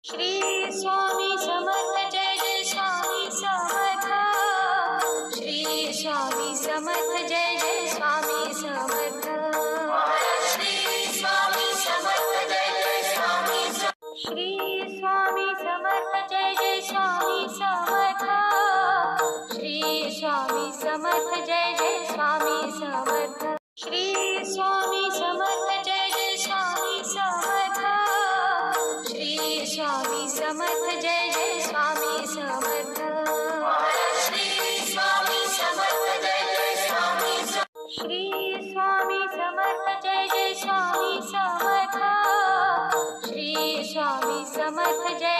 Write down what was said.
Shri Swami Samarth Jai Jai Swami Samarth. Shri Swami Samarth Jai Jai Swami Samarth. Shri Swami Samarth Jai Jai Swami Shri Swami Samarth Jai Jai Swami Samarth. Shri Swami Samarth Jai Jai Swami Samarth. Shri Swami Samarth Jai Jai Swami Samarth. Shri Swami Samarth Jai Jai Swami Samarth. Shri Swami Samarth Jai Jai Swami Shri Swami Samarth Jai Jai Swami Samarth. Shri Swami Samarth Jai